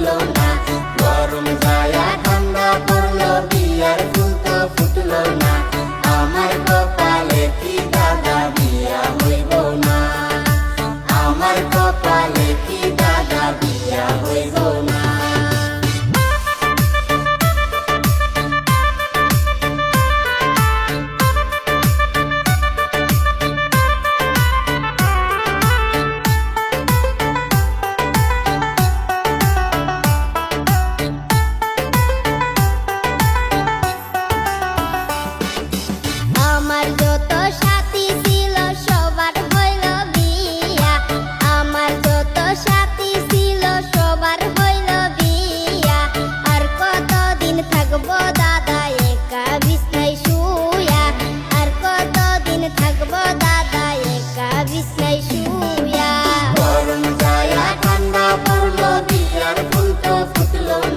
ফুটলো না, গরম যায়া ঠান্ডা পড়লো, বিয়ার ফুল তো ফুটলো না। আমার কপালে কি দাদা বিয়া হইব না, আমার কপালে কি দাদা বিয়া হইব না। আমার যত সাথী ছিল সবার হইল বিয়া, আমার যত সাথী ছিল সবার হইল বিয়া। আর কতদিন থাকবো দাদা একা বিছনায় শুয়া, আর কতদিন থাকবো দাদা একা বিছনায় শুয়া। গরম যায়া ঠান্ডা পড়লো, বিয়ার ফুল তো ফুটলো না।